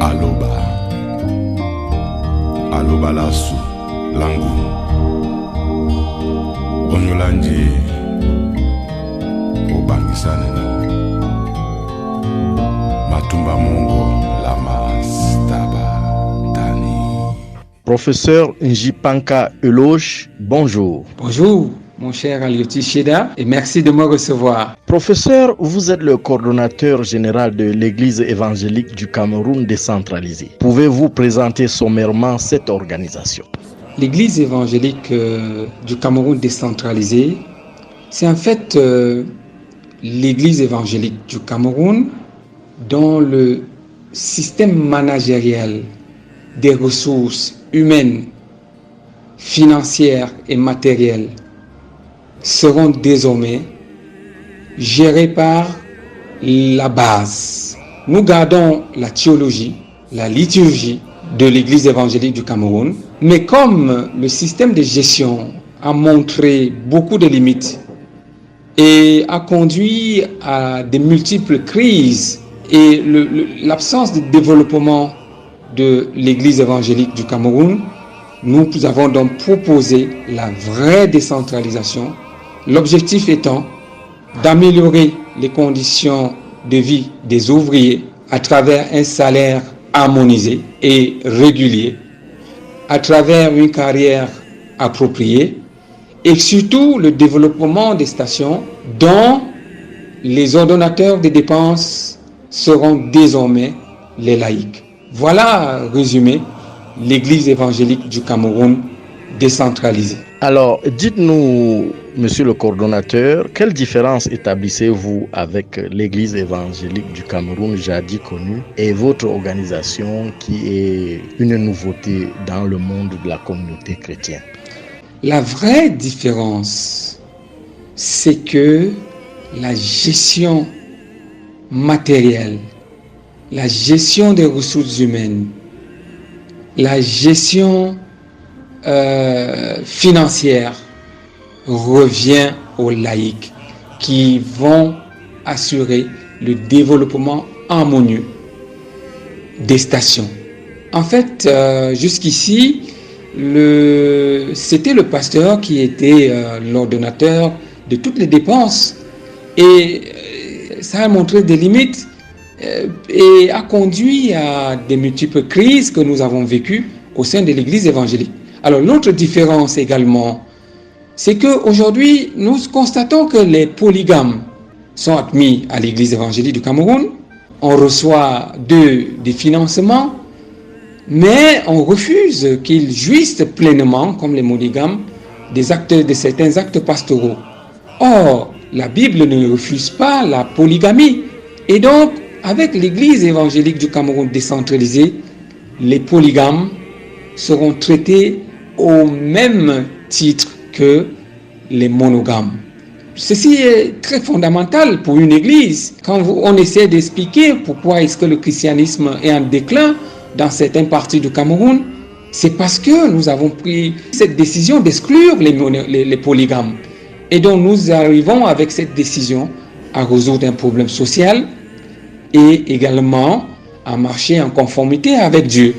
aloba aloba lasu langu onyolanje obangisane na matumba mongo lama staba tani. Professeur Njipanka Eloge, bonjour. Bonjour, mon cher Alioti Sheda, et merci de me recevoir. Professeur, vous êtes le coordonnateur général de l'Église évangélique du Cameroun décentralisée. Pouvez-vous présenter sommairement cette organisation? L'Église évangélique du Cameroun décentralisée, c'est en fait l'Église évangélique du Cameroun dont le système managérial des ressources humaines, financières et matérielles seront désormais gérés par la base. Nous gardons la théologie, la liturgie de l'Église évangélique du Cameroun, mais comme le système de gestion a montré beaucoup de limites et a conduit à de multiples crises et l'absence de développement de l'Église évangélique du Cameroun, nous avons donc proposé la vraie décentralisation, l'objectif étant d'améliorer les conditions de vie des ouvriers à travers un salaire harmonisé et régulier, à travers une carrière appropriée et surtout le développement des stations dont les ordonnateurs des dépenses seront désormais les laïcs. Voilà, résumé, l'Église évangélique du Cameroun décentralisée. Alors, dites-nous, monsieur le coordonnateur, quelle différence établissez-vous avec l'Église évangélique du Cameroun, jadis connue, et votre organisation qui est une nouveauté dans le monde de la communauté chrétienne? La vraie différence, c'est que la gestion matérielle, la gestion des ressources humaines, la gestion financière revient aux laïcs qui vont assurer le développement harmonieux des stations. En fait, jusqu'ici, c'était le pasteur qui était l'ordonnateur de toutes les dépenses et ça a montré des limites et a conduit à des multiples crises que nous avons vécues au sein de l'Église évangélique. Alors, l'autre différence également, c'est qu'aujourd'hui, nous constatons que les polygames sont admis à l'Église évangélique du Cameroun. On reçoit des financements, mais on refuse qu'ils jouissent pleinement, comme les monogames, de certains actes pastoraux. Or, la Bible ne refuse pas la polygamie. Et donc, avec l'Église évangélique du Cameroun décentralisée, les polygames seront traités au même titre que les monogames. Ceci est très fondamental pour une église. Quand on essaie d'expliquer pourquoi est-ce que le christianisme est en déclin dans certaines parties du Cameroun, c'est parce que nous avons pris cette décision d'exclure les polygames. Et donc nous arrivons avec cette décision à résoudre un problème social et également à marcher en conformité avec Dieu.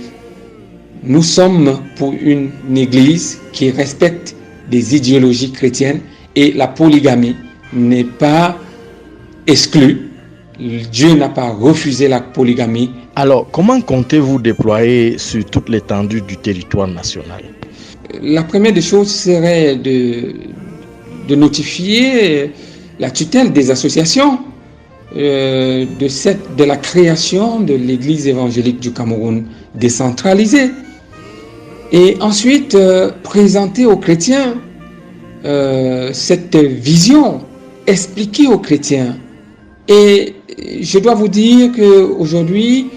Nous sommes pour une église qui respecte des idéologies chrétiennes et la polygamie n'est pas exclue. Dieu n'a pas refusé la polygamie. Alors, comment comptez-vous déployer sur toute l'étendue du territoire national? La première des choses serait de notifier la tutelle des associations de la création de l'Église évangélique du Cameroun décentralisée. Et ensuite, présenter aux chrétiens cette vision, expliquer aux chrétiens. Et je dois vous dire qu'aujourd'hui,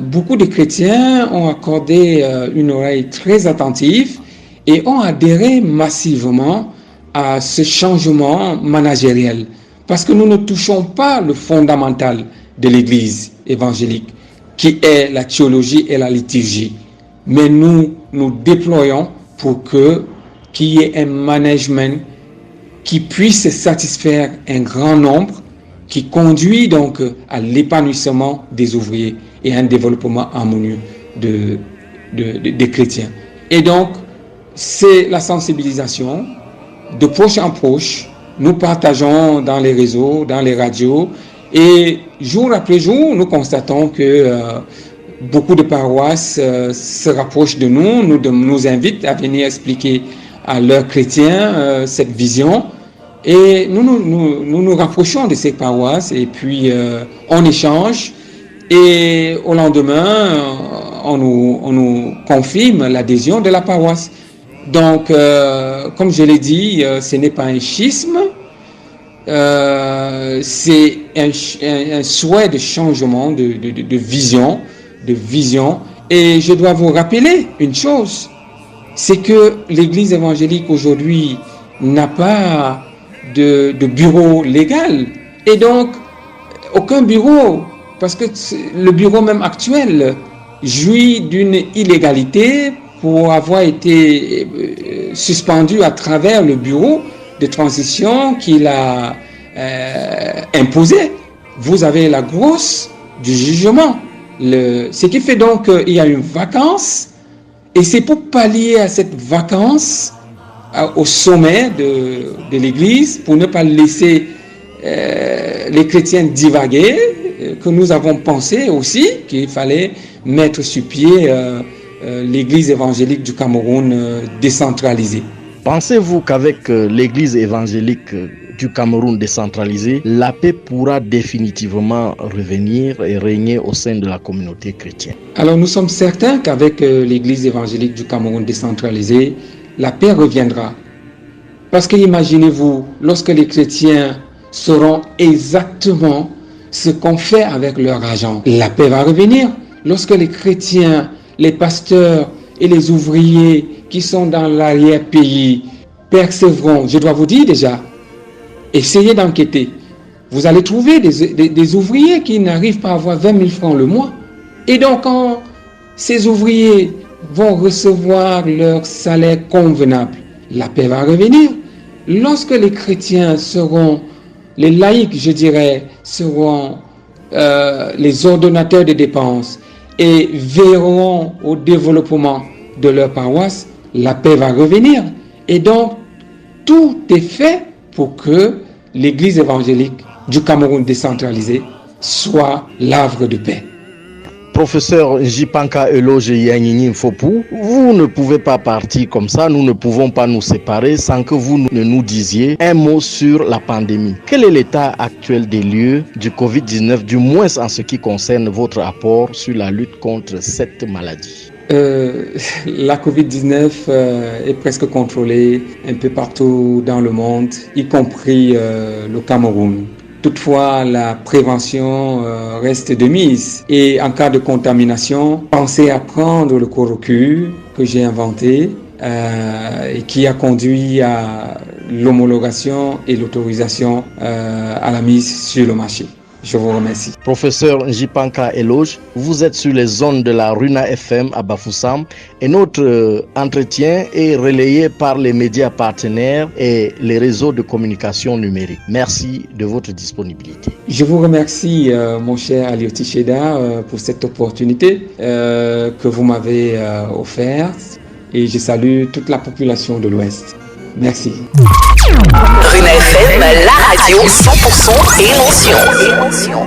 beaucoup de chrétiens ont accordé une oreille très attentive et ont adhéré massivement à ce changement managériel. Parce que nous ne touchons pas le fondamental de l'Église évangélique, qui est la théologie et la liturgie. Mais nous déployons pour qu'il y ait un management qui puisse satisfaire un grand nombre qui conduit donc à l'épanouissement des ouvriers et à un développement harmonieux des chrétiens. Et donc, c'est la sensibilisation de proche en proche. Nous partageons dans les réseaux, dans les radios, et jour après jour, nous constatons que beaucoup de paroisses se rapprochent de nous, nous invitent à venir expliquer à leurs chrétiens cette vision. Et nous rapprochons de ces paroisses et puis on échange. Et au lendemain, on nous confirme l'adhésion de la paroisse. Donc, comme je l'ai dit, ce n'est pas un schisme, c'est un souhait de changement, de vision. Et je dois vous rappeler une chose, c'est que l'Église évangélique aujourd'hui n'a pas de bureau légal. Et donc, aucun bureau, parce que le bureau même actuel jouit d'une illégalité pour avoir été suspendu à travers le bureau de transition qu'il a imposé. Vous avez la grosse du jugement. Ce qui fait donc qu'il y a une vacance, et c'est pour pallier à cette vacance au sommet de l'Église, pour ne pas laisser les chrétiens divaguer, que nous avons pensé aussi qu'il fallait mettre sur pied l'Église évangélique du Cameroun décentralisée. Pensez-vous qu'avec l'Église évangélique du Cameroun décentralisée, la paix pourra définitivement revenir et régner au sein de la communauté chrétienne? Alors nous sommes certains qu'avec l'Église évangélique du Cameroun décentralisée, la paix reviendra. Parce que imaginez-vous, lorsque les chrétiens sauront exactement ce qu'on fait avec leur argent, la paix va revenir. Lorsque les chrétiens, les pasteurs et les ouvriers qui sont dans l'arrière-pays percevront, je dois vous dire déjà, essayez d'enquêter. Vous allez trouver des ouvriers qui n'arrivent pas à avoir 20 000 francs le mois. Et donc, quand ces ouvriers vont recevoir leur salaire convenable, la paix va revenir. Lorsque les chrétiens seront, les laïcs, je dirais, seront les ordonnateurs des dépenses et veilleront au développement de leur paroisse, la paix va revenir. Et donc, tout est fait pour que l'Église évangélique du Cameroun décentralisé soit l'havre de paix. Professeur Njipanka Eloge Yanyini Mfopou, vous ne pouvez pas partir comme ça, nous ne pouvons pas nous séparer sans que vous ne nous disiez un mot sur la pandémie. Quel est l'état actuel des lieux du Covid-19, du moins en ce qui concerne votre apport sur la lutte contre cette maladie? La Covid-19 est presque contrôlée un peu partout dans le monde, y compris le Cameroun. Toutefois, la prévention reste de mise. Et en cas de contamination, pensez à prendre le Corocu que j'ai inventé et qui a conduit à l'homologation et l'autorisation à la mise sur le marché. Je vous remercie. Professeur Njipanka Eloge, vous êtes sur les zones de la Runa FM à Bafoussam et notre entretien est relayé par les médias partenaires et les réseaux de communication numérique. Merci de votre disponibilité. Je vous remercie, mon cher Alioti Cheda, pour cette opportunité que vous m'avez offerte et je salue toute la population de l'Ouest. Merci. Runa FM, la radio 100% émotion.